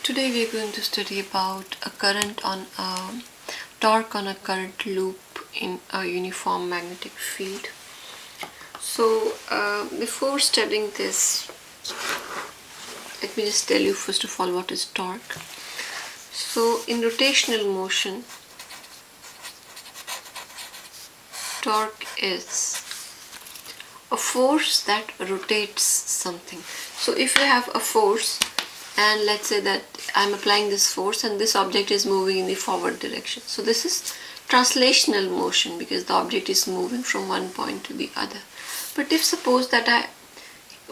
Today we are going to study about a torque on a current loop in a uniform magnetic field. So before studying this, let me just tell you first of all what is torque. So in rotational motion, torque is a force that rotates something. So if you have a force, and let's say that I'm applying this force and this object is moving in the forward direction. So this is translational motion because the object is moving from one point to the other. But if suppose that I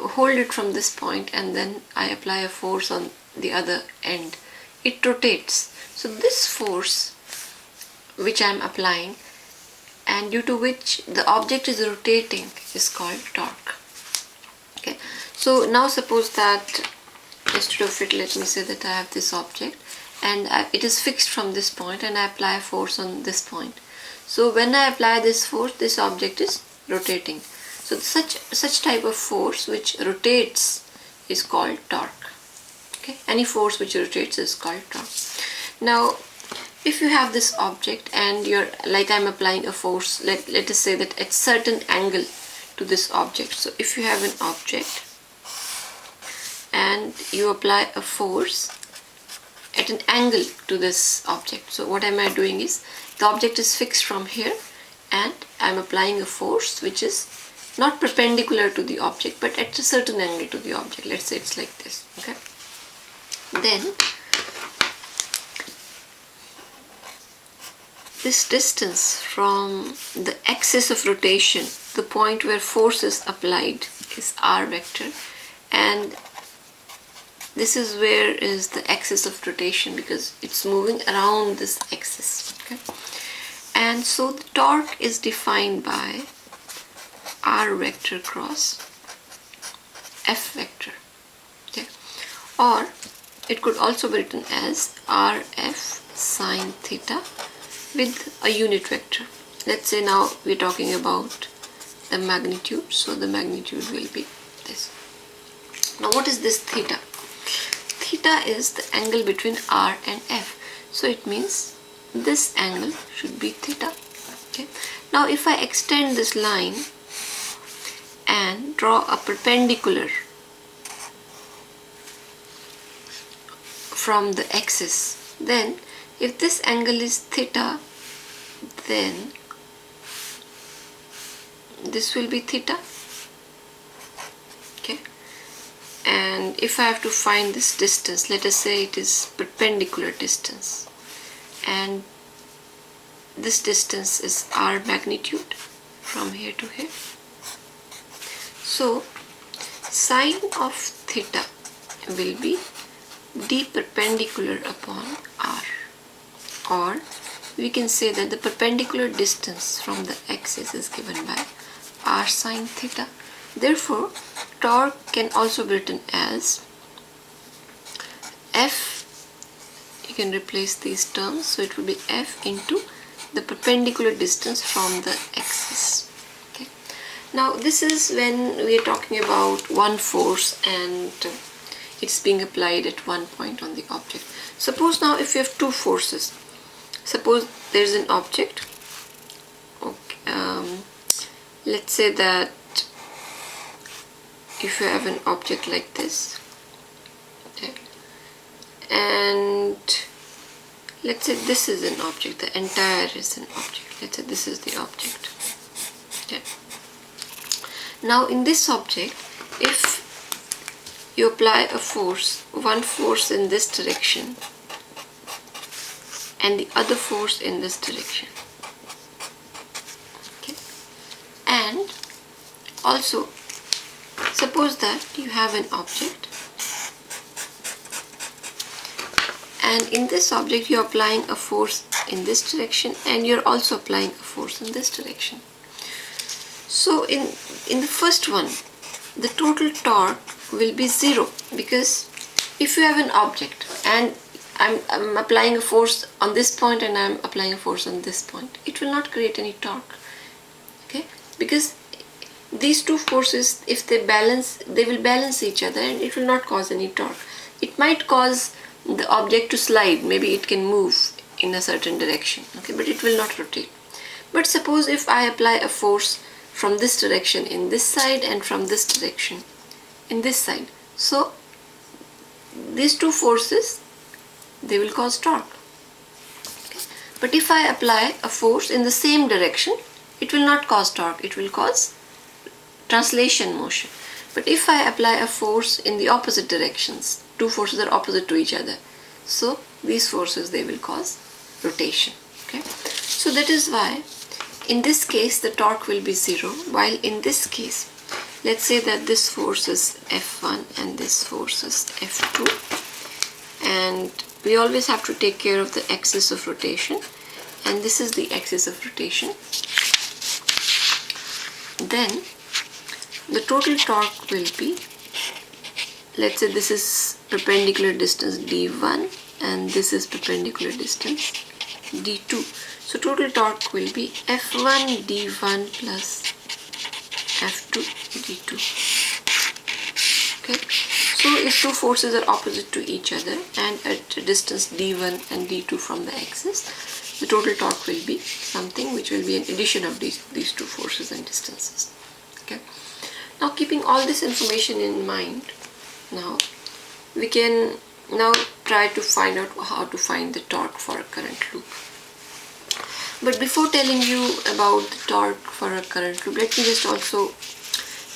hold it from this point and then I apply a force on the other end, it rotates. So this force which I'm applying and due to which the object is rotating is called torque. Okay. So now suppose that instead of it, let me say that I have this object and it is fixed from this point and I apply a force on this point. So when I apply this force, this object is rotating. So such type of force which rotates is called torque. Okay, any force which rotates is called torque. Now if you have this object and I'm applying a force, let us say that at certain angle to this object. So if you have an object and you apply a force at an angle to this object. So what am I doing is, the object is fixed from here and I am applying a force which is not perpendicular to the object but at a certain angle to the object. Let's say it's like this. Okay. Then this distance from the axis of rotation, the point where force is applied, is r vector, and this is where is the axis of rotation because it's moving around this axis. Okay? And so the torque is defined by r vector cross f vector. Okay? Or it could also be written as rf sine theta with a unit vector. Let's say now we're talking about the magnitude, so the magnitude will be this. Now what is this theta? Theta is the angle between r and f, so it means this angle should be theta. Okay. Now if I extend this line and draw a perpendicular from the axis, then if this angle is theta, then this will be theta. Okay. And if I have to find this distance, let us say it is perpendicular distance and this distance is r magnitude from here to here. So sine of theta will be d perpendicular upon r, or we can say that the perpendicular distance from the axis is given by r sine theta. Therefore torque can also be written as F, you can replace these terms, so it will be F into the perpendicular distance from the axis. Okay. Now this is when we are talking about one force and it's being applied at one point on the object. Suppose now if you have two forces, suppose there is an object, okay, let's say that if you have an object like this, okay, and let's say this is an object, the entire is an object, let's say this is the object. Okay. Now in this object, if you apply a force, one force in this direction and the other force in this direction, okay, and also suppose that you have an object and in this object you're applying a force in this direction and you're also applying a force in this direction. So in the first one, the total torque will be zero because if you have an object and I'm applying a force on this point and I'm applying a force on this point, it will not create any torque. Okay, because these two forces, if they balance, they will balance each other and it will not cause any torque. It might cause the object to slide. Maybe it can move in a certain direction, okay, but it will not rotate. But suppose if I apply a force from this direction in this side and from this direction in this side, so these two forces, they will cause torque. Okay. But if I apply a force in the same direction, it will not cause torque, it will cause translation motion. But if I apply a force in the opposite directions, two forces are opposite to each other, so these forces, they will cause rotation. Okay. So that is why in this case the torque will be 0, while in this case, let's say that this force is F1 and this force is F2, and we always have to take care of the axis of rotation, and this is the axis of rotation. Then the total torque will be, let's say this is perpendicular distance d1 and this is perpendicular distance d2. So total torque will be F1 d1 plus F2 d2. Okay. So if two forces are opposite to each other and at a distance d1 and d2 from the axis, the total torque will be something which will be an addition of these two forces and distances. Okay. Now keeping all this information in mind, now we can now try to find out how to find the torque for a current loop. But before telling you about the torque for a current loop, let me just also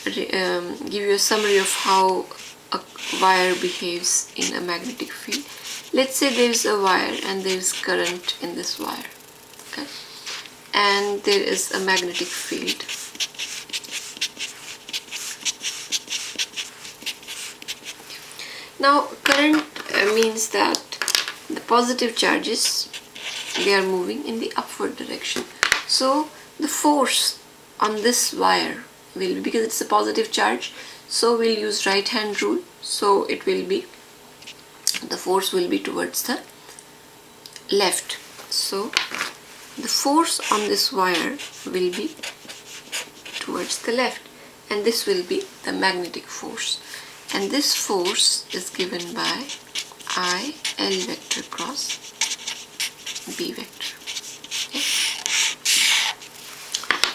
give you a summary of how a wire behaves in a magnetic field. Let's say there is a wire and there is current in this wire, okay, and there is a magnetic field. Now current means that the positive charges, they are moving in the upward direction. So the force on this wire will be, because it's a positive charge, so we'll use right hand rule. So it will be, the force will be towards the left. So the force on this wire will be towards the left, and this will be the magnetic force. And this force is given by I L vector cross B vector. Okay.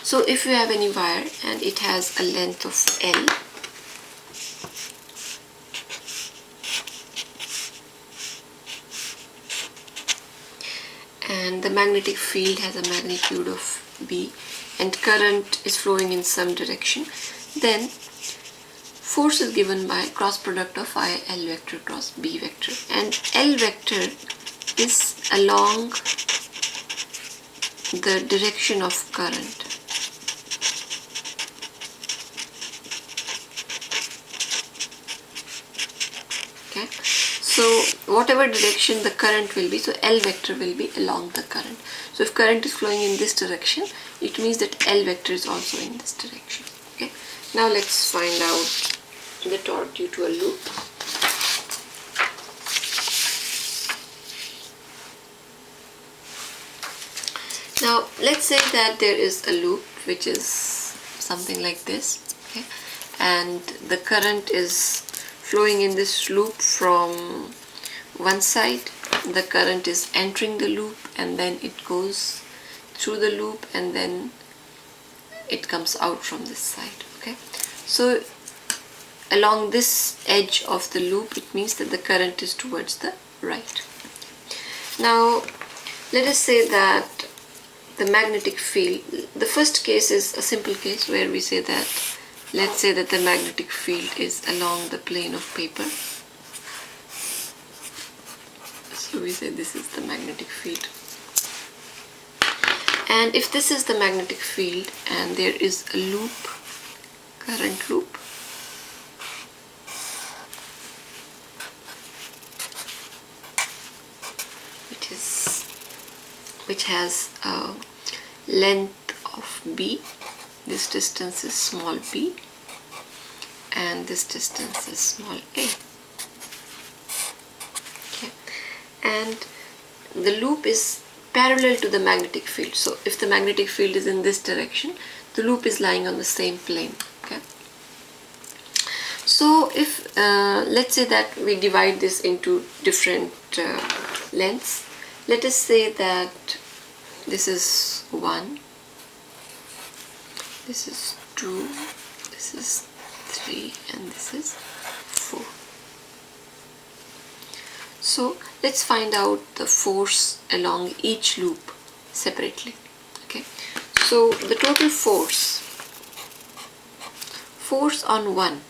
So if you have any wire and it has a length of L, and the magnetic field has a magnitude of B and current is flowing in some direction, then force is given by cross product of I L vector cross B vector, and L vector is along the direction of current. Okay, so whatever direction the current will be, so L vector will be along the current. So if current is flowing in this direction, it means that L vector is also in this direction. Okay, now let's find out the torque due to a loop. Now let's say that there is a loop which is something like this, okay, and the current is flowing in this loop from one side. The current is entering the loop and then it goes through the loop and then it comes out from this side. Okay, so along this edge of the loop, it means that the current is towards the right. Now let us say that the magnetic field, the first case is a simple case where we say that, let's say that the magnetic field is along the plane of paper. So we say this is the magnetic field. And if this is the magnetic field and there is a loop, current loop, which has a length of B, this distance is small b, and this distance is small a. Okay. And the loop is parallel to the magnetic field. So if the magnetic field is in this direction, the loop is lying on the same plane. Okay. So if let's say that we divide this into different lengths. Let us say that this is 1, this is 2, this is 3, and this is 4. So let's find out the force along each loop separately. Okay, so the total force on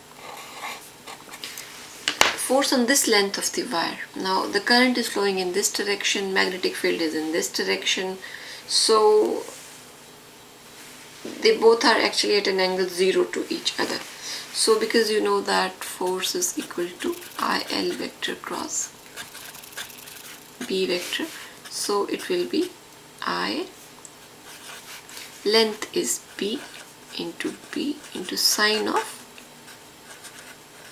force on this length of the wire. Now the current is flowing in this direction, magnetic field is in this direction, so they both are actually at an angle 0 to each other. So because you know that force is equal to IL vector cross B vector, so it will be I, length is B into sine of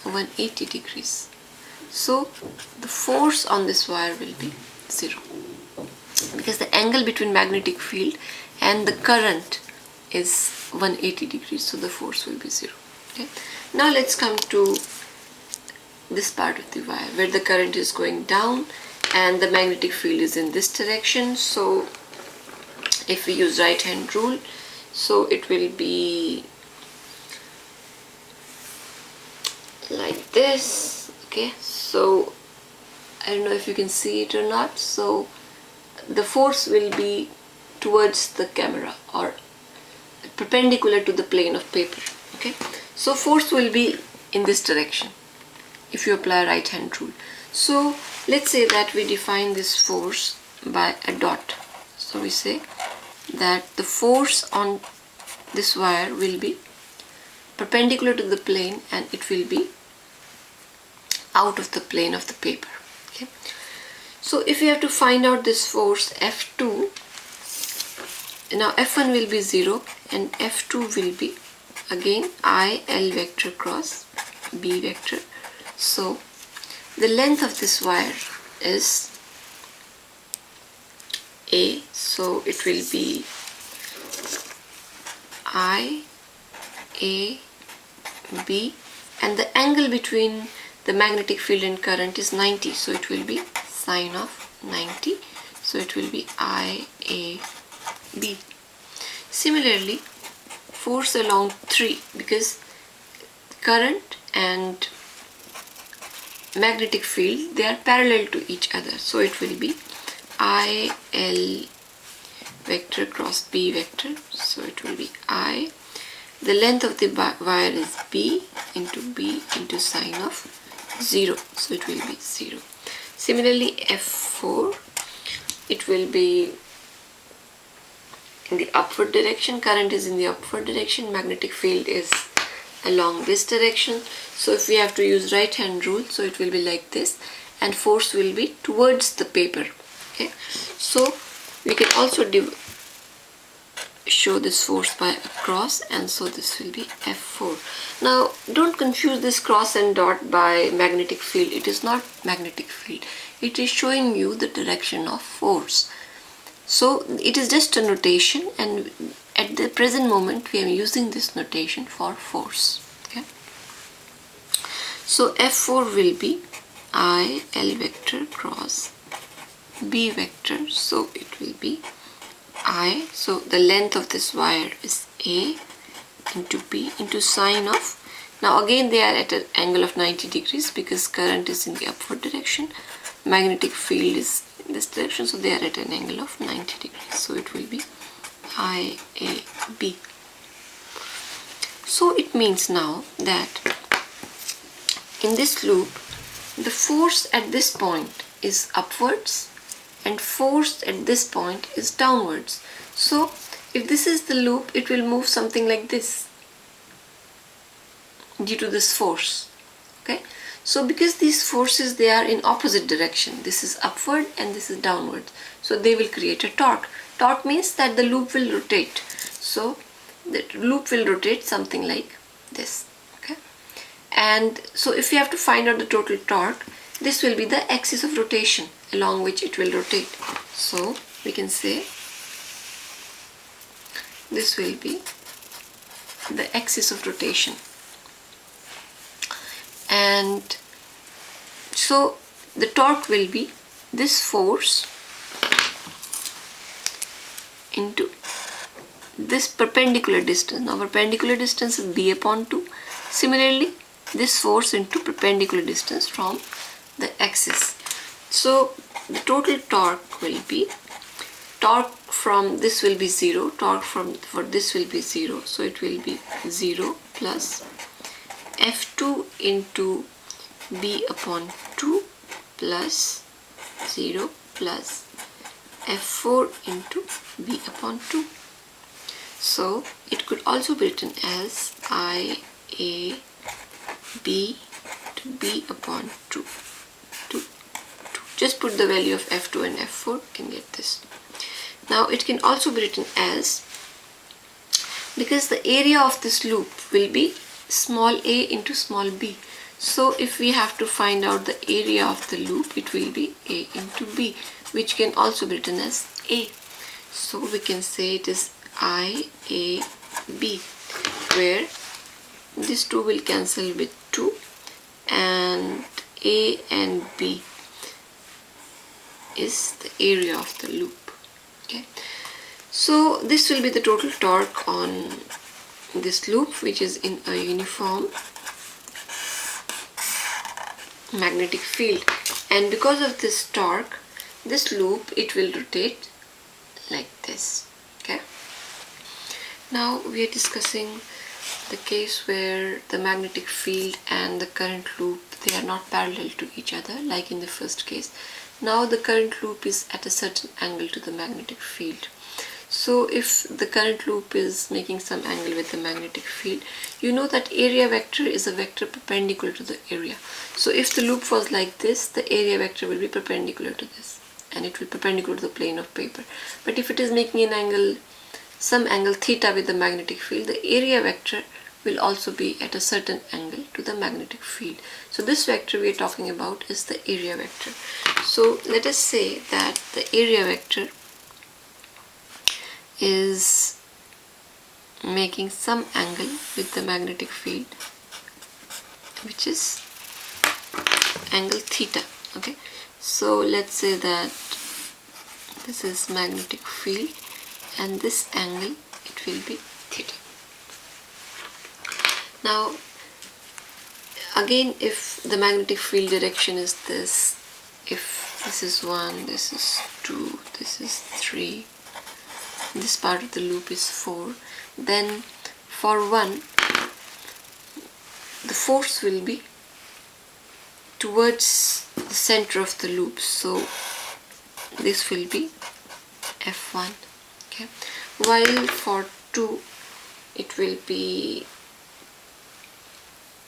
180 degrees. So the force on this wire will be 0 because the angle between magnetic field and the current is 180 degrees, so the force will be 0. Okay. Now let's come to this part of the wire where the current is going down and the magnetic field is in this direction. So if we use right hand rule, so it will be like this. Okay, so I don't know if you can see it or not. So the force will be towards the camera or perpendicular to the plane of paper. Okay, so force will be in this direction if you apply right hand rule. So let's say that we define this force by a dot. So we say that the force on this wire will be perpendicular to the plane and it will be out of the plane of the paper. Okay, so if you have to find out this force F2, now F1 will be 0 and F2 will be again IL vector cross B vector. So the length of this wire is A, so it will be I, A, B, and the angle between the magnetic field and current is 90, so it will be sine of 90, so it will be I, A, B. Similarly, force along 3, because current and magnetic field, they are parallel to each other, so it will be IL vector cross B vector, so it will be I, the length of the wire is B into sine of 0, so it will be 0. Similarly F4, it will be in the upward direction, current is in the upward direction, magnetic field is along this direction. So if we have to use right hand rule, so it will be like this and force will be towards the paper. Okay, so we can also show this force by a cross, and so this will be F4. Now don't confuse this cross and dot by magnetic field. It is not magnetic field, it is showing you the direction of force. So it is just a notation, and at the present moment we are using this notation for force. Okay, so F4 will be IL vector cross B vector, so it will be I, so the length of this wire is A into B into sine of, now again they are at an angle of 90 degrees because current is in the upward direction, magnetic field is in this direction, so they are at an angle of 90 degrees, so it will be IAB. So it means now that in this loop the force at this point is upwards and force at this point is downwards. So if this is the loop, it will move something like this due to this force. Okay, so because these forces, they are in opposite direction, this is upward and this is downward, so they will create a torque. Torque means that the loop will rotate, so the loop will rotate something like this. Okay, and so if you have to find out the total torque, this will be the axis of rotation along which it will rotate. So we can say this will be the axis of rotation. and so the torque will be this force into this perpendicular distance. Now perpendicular distance is b upon 2. Similarly, this force into perpendicular distance from the axis. So the total torque will be, torque from this will be 0, torque for this will be 0, so it will be 0 plus F2 into b upon 2 plus 0 plus F4 into b upon 2. So it could also be written as I A B to b upon 2. Just put the value of F2 and F4, you can get this. Now it can also be written as, because the area of this loop will be small a into small b, so if we have to find out the area of the loop, it will be a into b, which can also be written as a. So we can say it is I A B, where this 2 will cancel with 2 and a and b is the area of the loop. Okay, so this will be the total torque on this loop, which is in a uniform magnetic field, and because of this torque, this loop, it will rotate like this. Okay, now we are discussing the case where the magnetic field and the current loop, they are not parallel to each other like in the first case. Now the current loop is at a certain angle to the magnetic field. So if the current loop is making some angle with the magnetic field, you know that area vector is a vector perpendicular to the area. So if the loop was like this, the area vector will be perpendicular to this, and it will be perpendicular to the plane of paper. But if it is making an angle, some angle theta with the magnetic field, the area vector will also be at a certain angle to the magnetic field. So this vector we are talking about is the area vector. So let us say that the area vector is making some angle with the magnetic field, which is angle theta. Okay, so let's say that this is magnetic field and this angle, it will be theta. Now again, if the magnetic field direction is this, if this is 1, this is 2, this is 3, this part of the loop is 4, then for 1, the force will be towards the center of the loop, so this will be F1. Okay, while for 2 it will be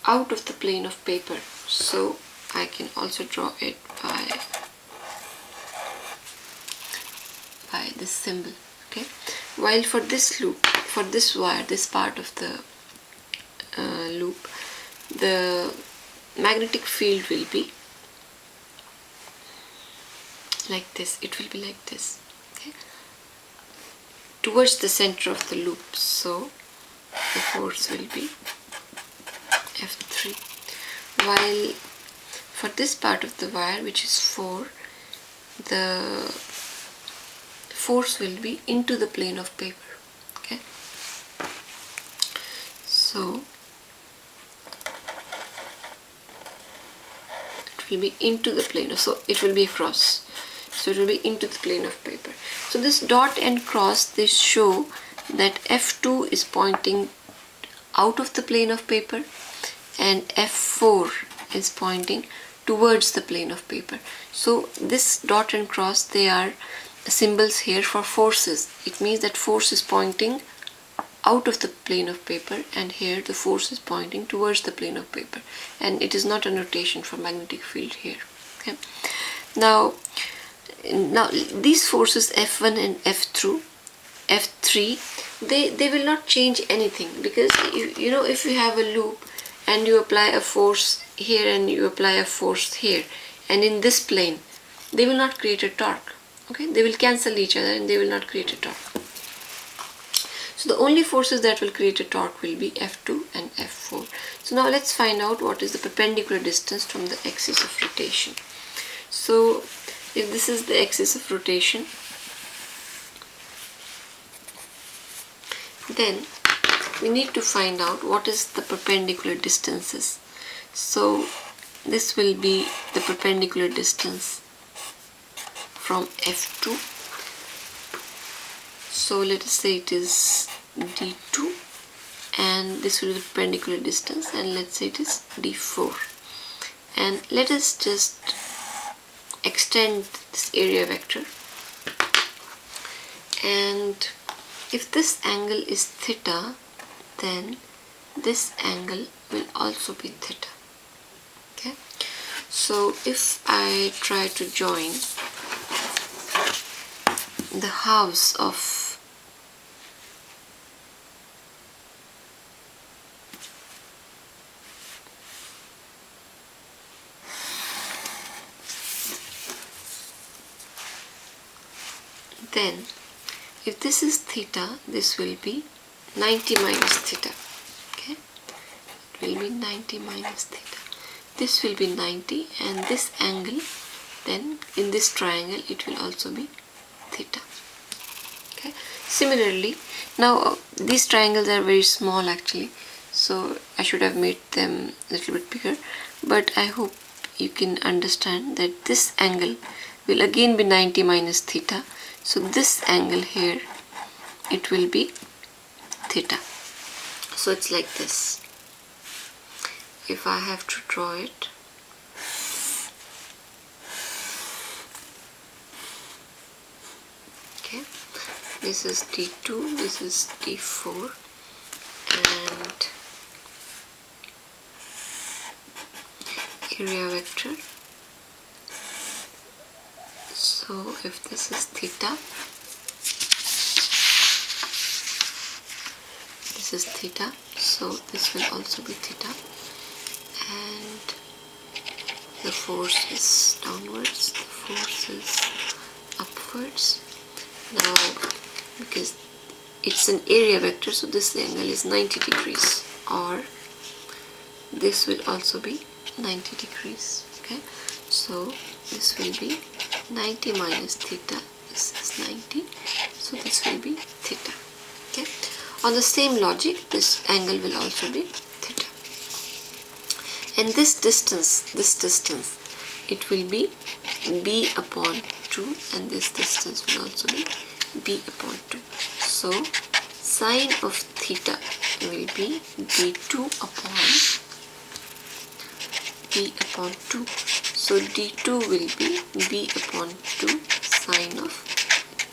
out of the plane of paper, so I can also draw it by this symbol. Okay, while for this loop, for this wire, this part of the loop, the magnetic field will be like this, it will be like this. Okay, towards the center of the loop, so the force will be F3, while for this part of the wire, which is 4, the force will be into the plane of paper. Okay, so it will be into the plane, so it will be across, so it will be into the plane of paper. So this dot and cross, they show that F2 is pointing out of the plane of paper and F4 is pointing towards the plane of paper. So this dot and cross, they are symbols here for forces. It means that force is pointing out of the plane of paper, and here the force is pointing towards the plane of paper, and it is not a notation for magnetic field here. Okay, now these forces F1 and F3, they will not change anything, because you know, if you have a loop and you apply a force here and you apply a force here, and in this plane, they will not create a torque. Okay, they will cancel each other and they will not create a torque. So the only forces that will create a torque will be F2 and F4. So now let's find out what is the perpendicular distance from the axis of rotation. So if this is the axis of rotation, then we need to find out what is the perpendicular distances. So this will be the perpendicular distance from F2. So let us say it is D2, and this will be the perpendicular distance, and let's say it is D4. And let us just extend this area vector, and if this angle is theta, then this angle will also be theta. Okay, so if I try to join the halves of then if this is theta, this will be 90 minus theta. Okay, it will be 90 minus theta. This will be 90, and this angle, then in this triangle it will also be theta. Okay, similarly, now these triangles are very small actually, so I should have made them a little bit bigger, but I hope you can understand that this angle will again be 90 minus theta. So this angle here, it will be theta. So it's like this. If I have to draw it, okay, this is D2, this is D4, and area vector. So if this is theta, this is theta, so this will also be theta, and the force is downwards, the force is upwards. Now because it's an area vector, so this angle is 90 degrees, or this will also be 90 degrees. Okay, so this will be 90 minus theta, this is 90, so this will be theta. Okay, on the same logic, this angle will also be theta, and this distance, it will be b upon 2, and this distance will also be b upon 2. So sine of theta will be d2 upon b upon 2. So d2 will be b upon 2 sine of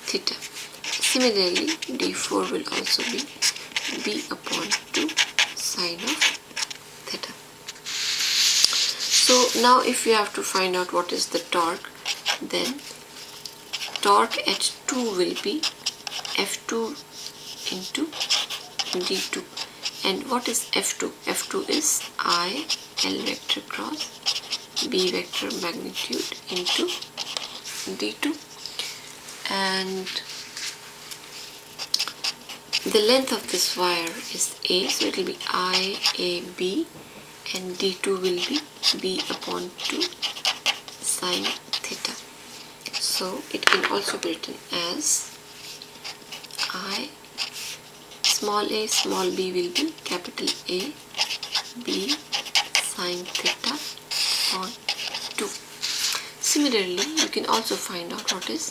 theta. Similarly, d4 will also be b upon 2 sine of theta. So now if you have to find out what is the torque, then torque at 2 will be F2 into d2. And what is F2? F2 is I L vector cross B vector magnitude into d2, and the length of this wire is A, so it will be I A B, and d2 will be b upon 2 sine theta. So it can also be written as I small a small b will be capital A B sine theta upon 2. Similarly, you can also find out what is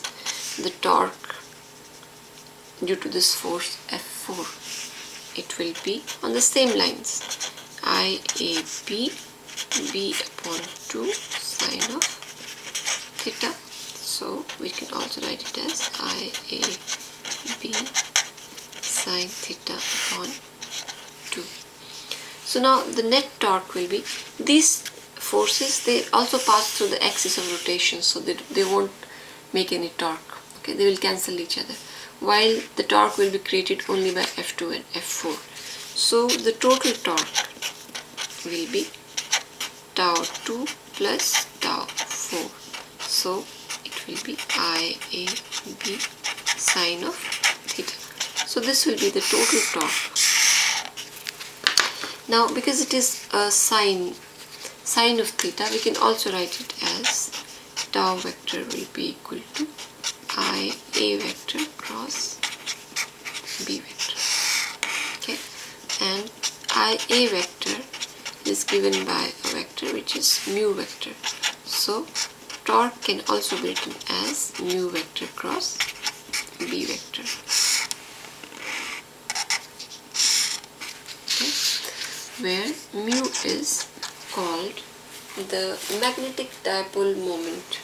the torque due to this force F4. It will be on the same lines, IAB b upon 2 sine of theta. So we can also write it as IAB sine theta upon 2. So now the net torque will be, these forces, they also pass through the axis of rotation, so they won't make any torque. Okay, they will cancel each other, while the torque will be created only by F2 and F4. So the total torque will be tau 2 plus tau 4. So it will be IAB sine of theta. So this will be the total torque. Now because it is a sine of theta, we can also write it as tau vector will be equal to IA vector cross B vector. Okay, and IA vector is given by a vector which is mu vector. So torque can also be written as mu vector cross B vector. Okay, where mu is called the magnetic dipole moment